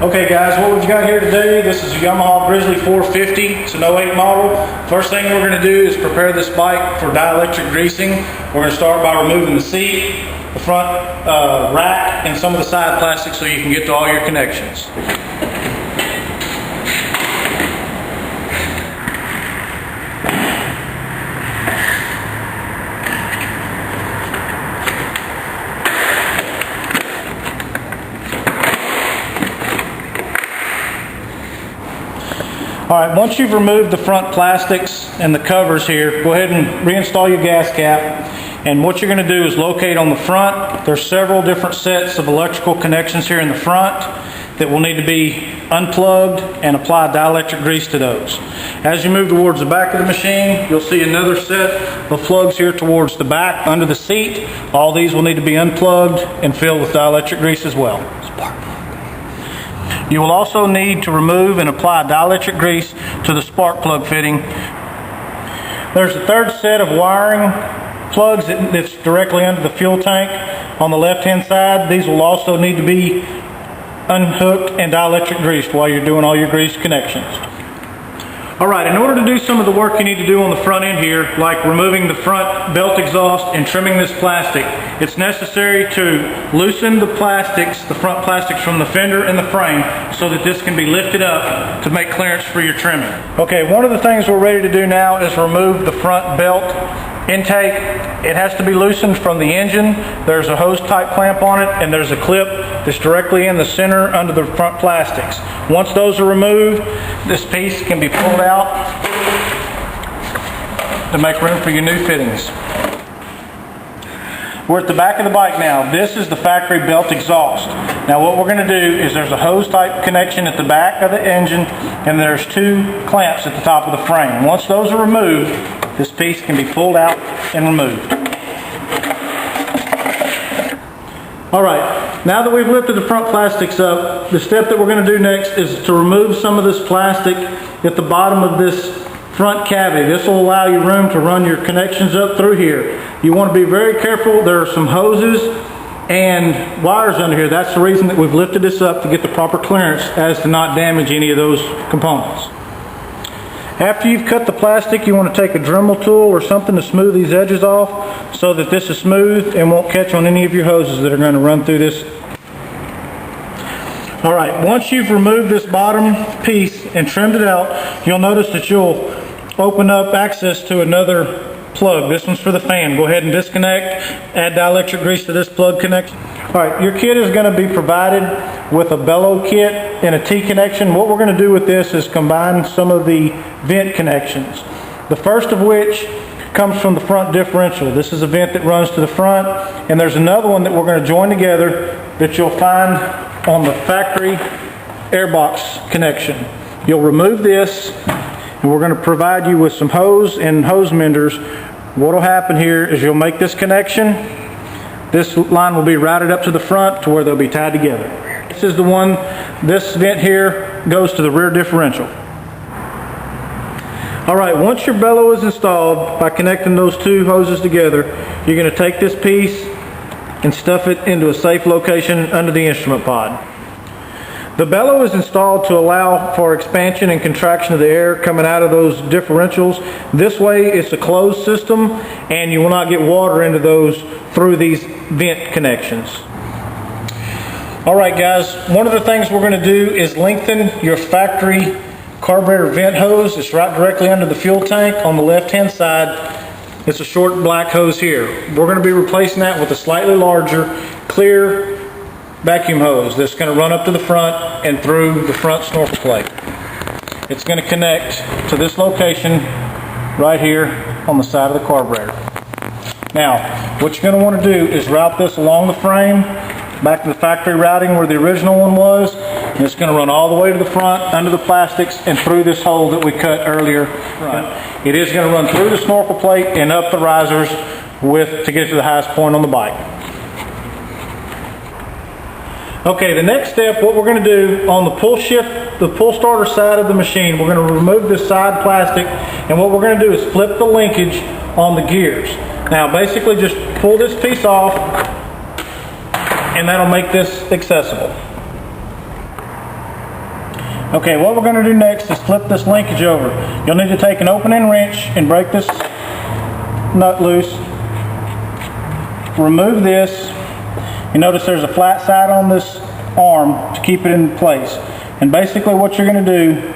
Okay guys, what we've got here today, this is a Yamaha Grizzly 450, it's an '08 model. First thing we're going to do is prepare this bike for dielectric greasing. We're going to start by removing the seat, the front rack, and some of the side plastic so you can get to all your connections. Alright, once you've removed the front plastics and the covers here, go ahead and reinstall your gas cap. And what you're going to do is locate on the front. There's several different sets of electrical connections here in the front that will need to be unplugged and apply dielectric grease to those. As you move towards the back of the machine, you'll see another set of plugs here towards the back under the seat. All these will need to be unplugged and filled with dielectric grease as well. You will also need to remove and apply dielectric grease to the spark plug fitting. There's a third set of wiring plugs that's directly under the fuel tank on the left hand side. These will also need to be unhooked and dielectric greased while you're doing all your grease connections. Alright, in order to do some of the work you need to do on the front end here, like removing the front belt exhaust and trimming this plastic, it's necessary to loosen the plastics, the front plastics from the fender and the frame so that this can be lifted up to make clearance for your trimming. Okay, one of the things we're ready to do now is remove the front belt intake. It has to be loosened from the engine. There's a hose type clamp on it and there's a clip that's directly in the center under the front plastics. Once those are removed, this piece can be pulled out to make room for your new fittings. We're at the back of the bike now. This is the factory belt exhaust. Now what we're going to do is there's a hose type connection at the back of the engine and there's two clamps at the top of the frame. Once those are removed, this piece can be pulled out and removed. Alright, now that we've lifted the front plastics up, the step that we're going to do next is to remove some of this plastic at the bottom of this front cavity. This will allow you room to run your connections up through here. You want to be very careful. There are some hoses and wires under here. That's the reason that we've lifted this up, to get the proper clearance as to not damage any of those components. After you've cut the plastic, you want to take a Dremel tool or something to smooth these edges off so that this is smooth and won't catch on any of your hoses that are going to run through this. Alright, once you've removed this bottom piece and trimmed it out, you'll notice that you'll open up access to another plug. This one's for the fan. Go ahead and disconnect, add dielectric grease to this plug connection. Alright, your kit is going to be provided with a bellow kit and a T-connection. What we're going to do with this is combine some of the vent connections. The first of which comes from the front differential. This is a vent that runs to the front, and there's another one that we're going to join together that you'll find on the factory airbox connection. You'll remove this, and we're going to provide you with some hose and hose menders. What will happen here is you'll make this connection. This line will be routed up to the front to where they'll be tied together. This is the one, this vent here goes to the rear differential. Alright, once your bellow is installed, by connecting those two hoses together, you're going to take this piece and stuff it into a safe location under the instrument pod. The bellow is installed to allow for expansion and contraction of the air coming out of those differentials. This way it's a closed system and you will not get water into those through these vent connections. Alright guys, one of the things we're going to do is lengthen your factory carburetor vent hose. It's right directly under the fuel tank on the left hand side. It's a short black hose here. We're going to be replacing that with a slightly larger clear vacuum hose that's going to run up to the front and through the front snorkel plate. It's going to connect to this location right here on the side of the carburetor. Now, what you're going to want to do is route this along the frame back to the factory routing where the original one was, and it's going to run all the way to the front under the plastics and through this hole that we cut earlier. It is going to run through the snorkel plate and up the risers to get to the highest point on the bike. Okay, the next step, what we're going to do on the pull shift, the pull starter side of the machine, we're going to remove this side plastic, and what we're going to do is flip the linkage on the gears. Now basically just pull this piece off and that'll make this accessible. Okay, what we're going to do next is flip this linkage over. You'll need to take an open-end wrench and break this nut loose. Remove this. You notice there's a flat side on this arm to keep it in place. And basically what you're going to do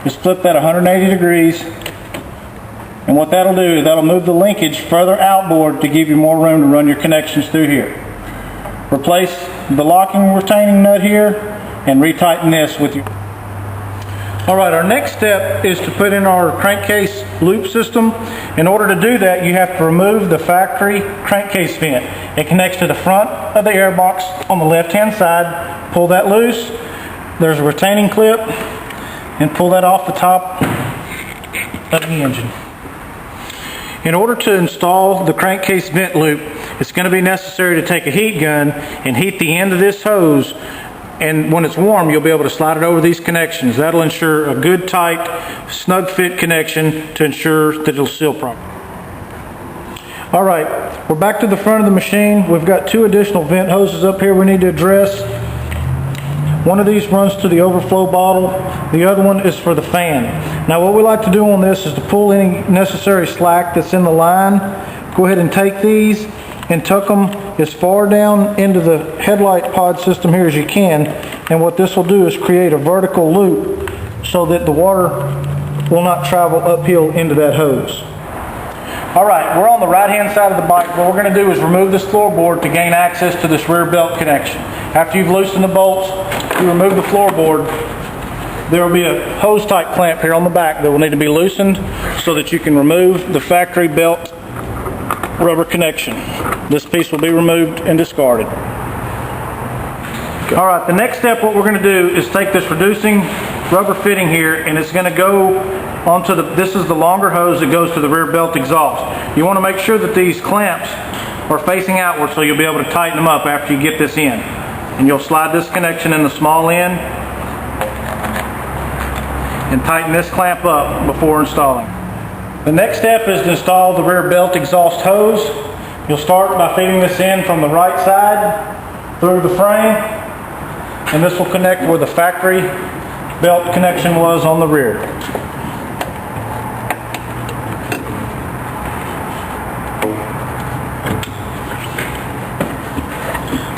is flip that 180 degrees. And what that'll do is that'll move the linkage further outboard to give you more room to run your connections through here. Replace the locking retaining nut here and retighten this with your... Alright, our next step is to put in our crankcase loop system. In order to do that, you have to remove the factory crankcase vent. It connects to the front of the air box on the left hand side. Pull that loose. There's a retaining clip, and pull that off the top of the engine. In order to install the crankcase vent loop, it's going to be necessary to take a heat gun and heat the end of this hose, and when it's warm you'll be able to slide it over these connections. That'll ensure a good tight snug fit connection to ensure that it'll seal properly. Alright, we're back to the front of the machine. We've got two additional vent hoses up here we need to address. One of these runs to the overflow bottle, the other one is for the fan. Now what we like to do on this is to pull any necessary slack that's in the line. Go ahead and take these and tuck them as far down into the headlight pod system here as you can, and what this will do is create a vertical loop so that the water will not travel uphill into that hose. Alright, we're on the right hand side of the bike. What we're going to do is remove this floorboard to gain access to this rear belt connection. After you've loosened the bolts, you remove the floorboard. There will be a hose type clamp here on the back that will need to be loosened so that you can remove the factory belt rubber connection. This piece will be removed and discarded. Alright, the next step what we're going to do is take this reducing rubber fitting here, and it's going to go onto this is the longer hose that goes to the rear belt exhaust. You want to make sure that these clamps are facing outward so you'll be able to tighten them up after you get this in. And you'll slide this connection in the small end and tighten this clamp up before installing. The next step is to install the rear belt exhaust hose. You'll start by feeding this in from the right side through the frame, and this will connect where the factory belt connection was on the rear.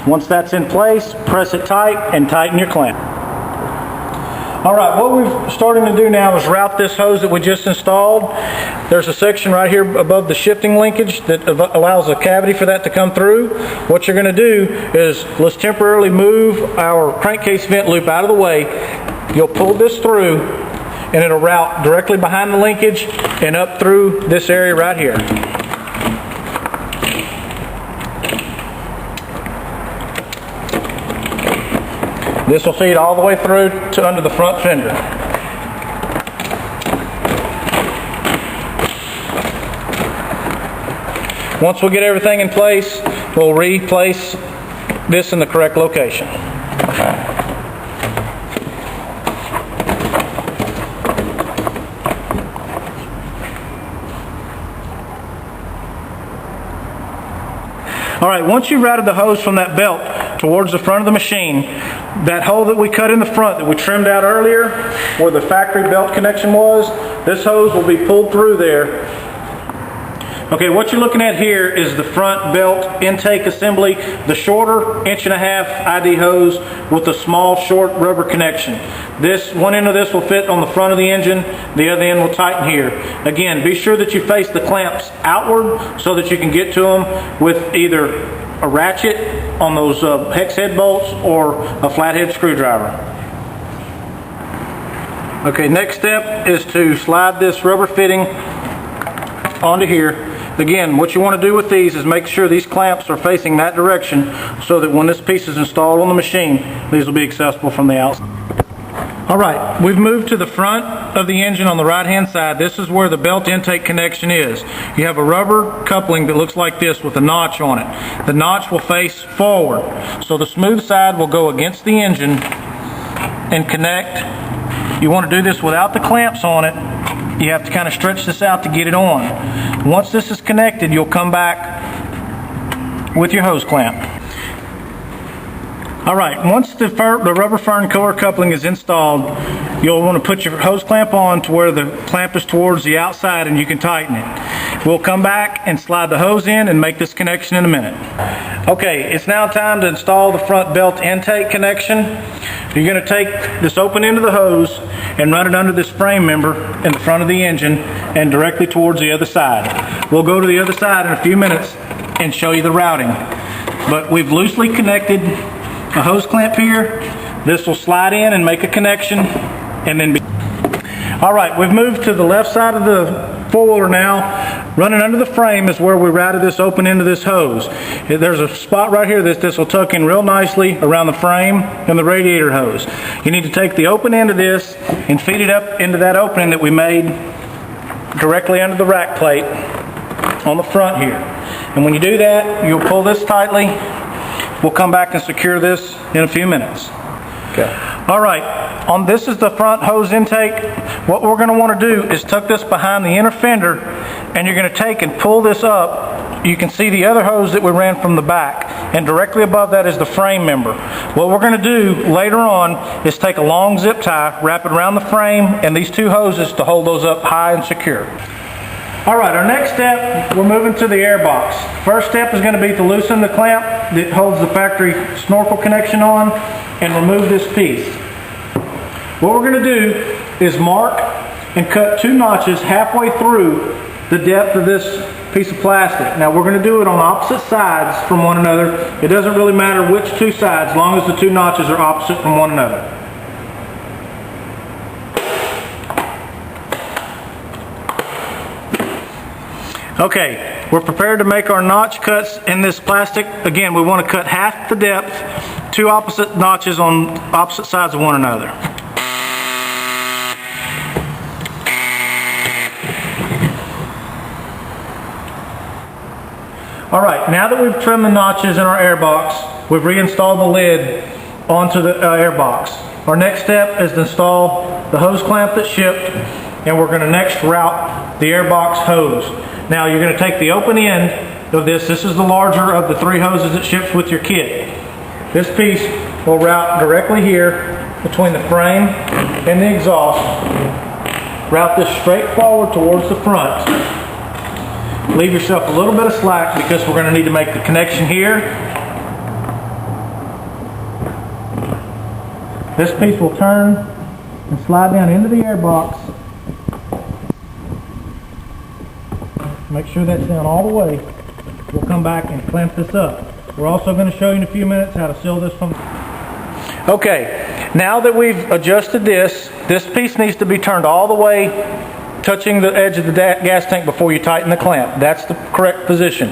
Once that's in place, press it tight and tighten your clamp. Alright, what we're starting to do now is route this hose that we just installed. There's a section right here above the shifting linkage that allows a cavity for that to come through. What you're going to do is let's temporarily move our crankcase vent loop out of the way. You'll pull this through and it'll route directly behind the linkage and up through this area right here. This will feed all the way through to under the front fender. Once we get everything in place, we'll replace this in the correct location. Alright, once you routed the hose from that belt towards the front of the machine, that hole that we cut in the front that we trimmed out earlier, where the factory belt connection was, this hose will be pulled through there. Okay, what you're looking at here is the front belt intake assembly, the shorter 1.5" ID hose with the small short rubber connection. This one end of this will fit on the front of the engine, the other end will tighten here. Again, be sure that you face the clamps outward so that you can get to them with either a ratchet on those hex head bolts or a flathead screwdriver. Okay, next step is to slide this rubber fitting onto here. Again, what you want to do with these is make sure these clamps are facing that direction so that when this piece is installed on the machine, these will be accessible from the outside. Alright, we've moved to the front of the engine on the right hand side. This is where the belt intake connection is. You have a rubber coupling that looks like this with a notch on it. The notch will face forward, so the smooth side will go against the engine and connect. You want to do this without the clamps on it. You have to kind of stretch this out to get it on. Once this is connected, you'll come back with your hose clamp. Alright, once the rubber fern core coupling is installed, you'll want to put your hose clamp on to where the clamp is towards the outside and you can tighten it. We'll come back and slide the hose in and make this connection in a minute. Okay, it's now time to install the front belt intake connection. You're going to take this open end of the hose and run it under this frame member in the front of the engine and directly towards the other side. We'll go to the other side in a few minutes and show you the routing. But we've loosely connected a hose clamp here. This will slide in and make a connection and then be... All right, we've moved to the left side of the four-wheeler now. Running under the frame is where we routed this open into this hose. There's a spot right here that this will tuck in real nicely around the frame and the radiator hose. You need to take the open end of this and feed it up into that opening that we made directly under the rack plate on the front here. And when you do that, you'll pull this tightly. We'll come back and secure this in a few minutes. Okay. All right, this is the front hose intake. What we're going to want to do is tuck this behind the inner fender, and you're going to take and pull this up. You can see the other hose that we ran from the back, and directly above that is the frame member. What we're going to do later on is take a long zip tie, wrap it around the frame and these two hoses to hold those up high and secure. All right, our next step, we're moving to the air box. First step is going to be to loosen the clamp that holds the factory snorkel connection on and remove this piece. What we're going to do is mark and cut 2 notches halfway through the depth of this piece of plastic. Now we're going to do it on opposite sides from one another. It doesn't really matter which 2 sides, as long as the 2 notches are opposite from one another. Okay, we're prepared to make our notch cuts in this plastic. Again, we want to cut half the depth, 2 opposite notches on opposite sides of one another. All right, now that we've trimmed the notches in our air box, we've reinstalled the lid onto the air box. Our next step is to install the hose clamp that shipped, and we're going to next route the air box hose. Now you're going to take the open end of this. This is the larger of the 3 hoses that ships with your kit. This piece will route directly here between the frame and the exhaust. Route this straight forward towards the front. Leave yourself a little bit of slack because we're going to need to make the connection here. This piece will turn and slide down into the air box. Make sure that's down all the way. We'll come back and clamp this up. We're also going to show you in a few minutes how to seal this from... Okay, now that we've adjusted this piece needs to be turned all the way, touching the edge of the gas tank before you tighten the clamp. That's the correct position.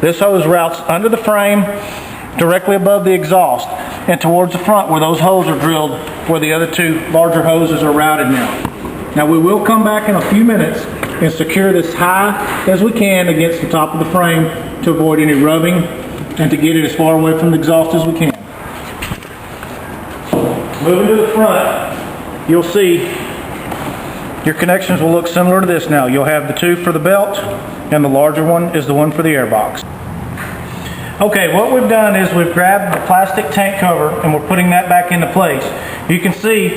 This hose routes under the frame, directly above the exhaust, and towards the front where those holes are drilled, where the other 2 larger hoses are routed now. Now we will come back in a few minutes and secure this high as we can against the top of the frame to avoid any rubbing and to get it as far away from the exhaust as we can. Moving to the front, you'll see your connections will look similar to this now. You'll have the 2 for the belt, and the larger one is the one for the air box. Okay, what we've done is we've grabbed the plastic tank cover and we're putting that back into place. You can see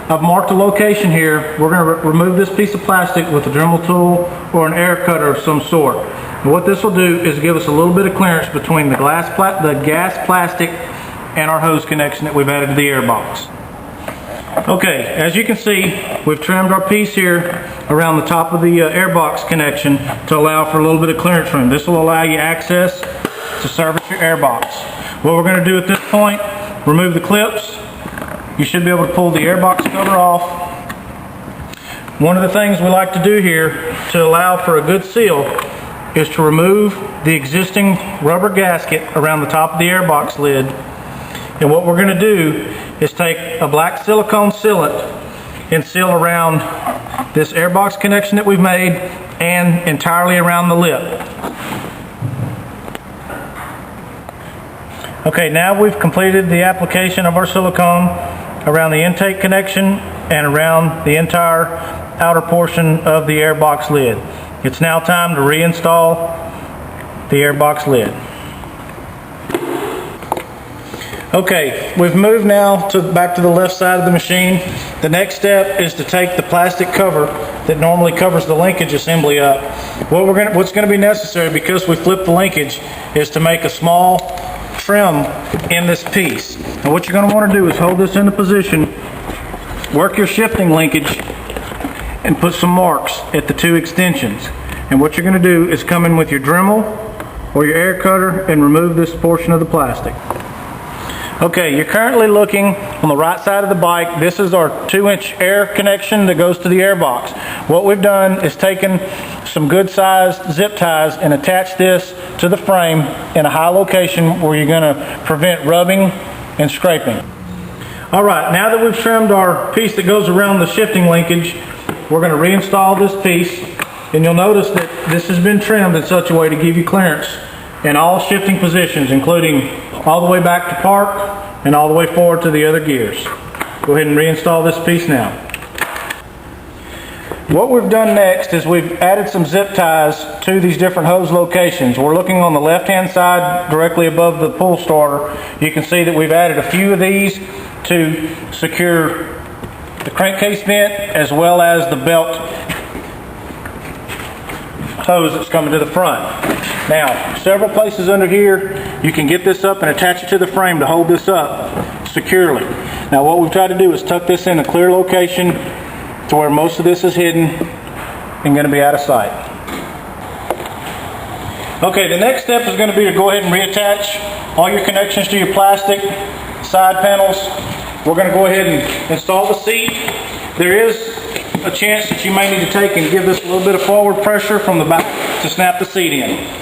I've marked a location here. We're going to remove this piece of plastic with a Dremel tool or an air cutter of some sort. And what this will do is give us a little bit of clearance between the gas plastic and our hose connection that we've added to the air box. Okay, as you can see, we've trimmed our piece here around the top of the air box connection to allow for a little bit of clearance room. This will allow you access to service your air box. What we're going to do at this point, remove the clips. You should be able to pull the air box cover off. One of the things we like to do here to allow for a good seal is to remove the existing rubber gasket around the top of the air box lid. And what we're going to do is take a black silicone sealant and seal around this air box connection that we've made and entirely around the lip. Okay, now we've completed the application of our silicone around the intake connection and around the entire outer portion of the air box lid. It's now time to reinstall the air box lid. Okay, we've moved now back to the left side of the machine. The next step is to take the plastic cover that normally covers the linkage assembly up. What's going to be necessary, because we flipped the linkage, is to make a small trim in this piece. And what you're going to want to do is hold this into position, work your shifting linkage, and put some marks at the two extensions. And what you're going to do is come in with your Dremel or your air cutter and remove this portion of the plastic. Okay, you're currently looking on the right side of the bike. This is our 2-inch air connection that goes to the air box. What we've done is taken some good sized zip ties and attached this to the frame in a high location where you're going to prevent rubbing and scraping. All right, now that we've trimmed our piece that goes around the shifting linkage, we're going to reinstall this piece, and you'll notice that this has been trimmed in such a way to give you clearance in all shifting positions, including all the way back to park and all the way forward to the other gears. Go ahead and reinstall this piece now. What we've done next is we've added some zip ties to these different hose locations. We're looking on the left hand side directly above the pull starter. You can see that we've added a few of these to secure the crankcase vent as well as the belt hose that's coming to the front. Now, several places under here you can get this up and attach it to the frame to hold this up securely. Now what we've tried to do is tuck this in a clear location to where most of this is hidden and going to be out of sight. Okay, the next step is going to be to go ahead and reattach all your connections to your plastic side panels. We're going to go ahead and install the seat. There is a chance that you may need to take and give this a little bit of forward pressure from the back to snap the seat in.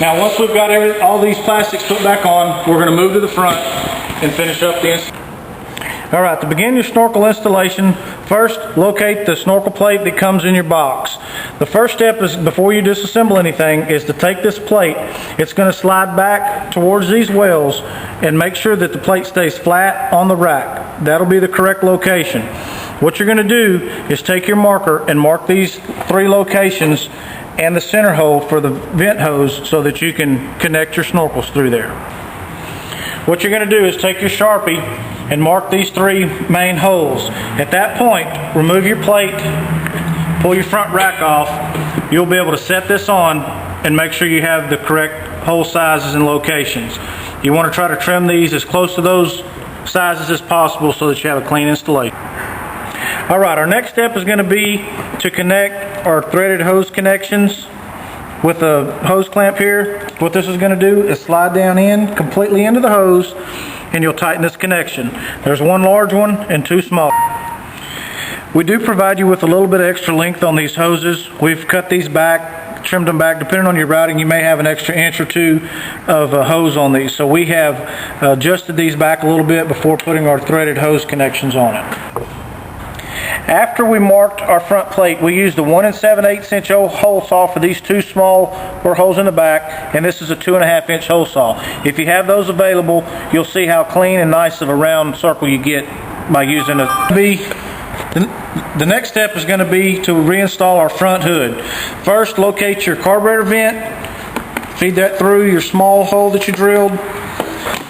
Now once we've got all these plastics put back on, we're going to move to the front and finish up the installation. Alright, to begin your snorkel installation, first locate the snorkel plate that comes in your box. The first step is, before you disassemble anything, is to take this plate. It's going to slide back towards these wells and make sure that the plate stays flat on the rack. That'll be the correct location. What you're going to do is take your marker and mark these 3 locations and the center hole for the vent hose so that you can connect your snorkels through there. What you're going to do is take your Sharpie and mark these 3 main holes. At that point, remove your plate, pull your front rack off. You'll be able to set this on and make sure you have the correct hole sizes and locations. You want to try to trim these as close to those sizes as possible so that you have a clean installation. Alright, our next step is going to be to connect our threaded hose connections with a hose clamp here. What this is going to do is slide down in completely into the hose, and you'll tighten this connection. There's 1 large one and 2 small. We do provide you with a little bit of extra length on these hoses. We've cut these back, trimmed them back. Depending on your routing, you may have an extra inch or 2 of hose on these. So we have adjusted these back a little bit before putting our threaded hose connections on it. After we marked our front plate, we used a 1 7/8 inch hole saw for these 2 small bore holes in the back, and this is a 2.5 inch hole saw. If you have those available, you'll see how clean and nice of a round circle you get by using a The next step is going to be to reinstall our front hood. First, locate your carburetor vent, feed that through your small hole that you drilled.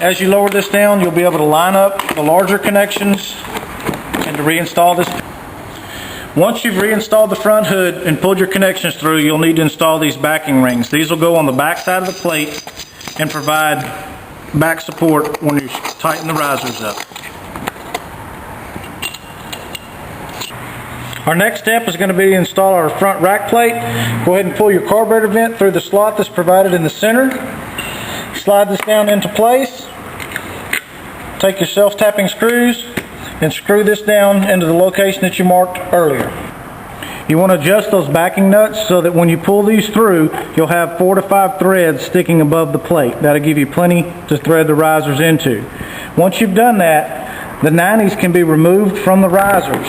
As you lower this down, you'll be able to line up the larger connections and to reinstall this. Once you've reinstalled the front hood and pulled your connections through, you'll need to install these backing rings. These will go on the back side of the plate and provide back support when you tighten the risers up. Our next step is going to be to install our front rack plate. Go ahead and pull your carburetor vent through the slot that's provided in the center. Slide this down into place. Take your self-tapping screws and screw this down into the location that you marked earlier. You want to adjust those backing nuts so that when you pull these through, you'll have 4 to 5 threads sticking above the plate. That'll give you plenty to thread the risers into. Once you've done that, the 90s can be removed from the risers,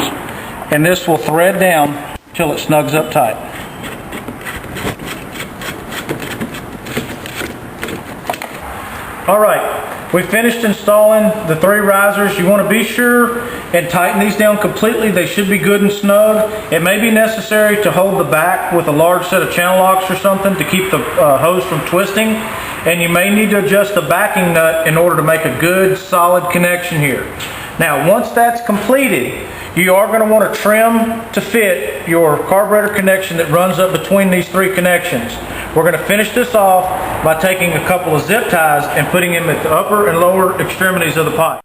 and this will thread down till it snugs up tight. Alright, we finished installing the 3 risers. You want to be sure and tighten these down completely. They should be good and snug. It may be necessary to hold the back with a large set of channel locks or something to keep the hose from twisting. and you may need to adjust the backing nut in order to make a good solid connection here. Now once that's completed, you are going to want to trim to fit your carburetor connection that runs up between these three connections. We're going to finish this off by taking a couple of zip ties and putting them at the upper and lower extremities of the pipe.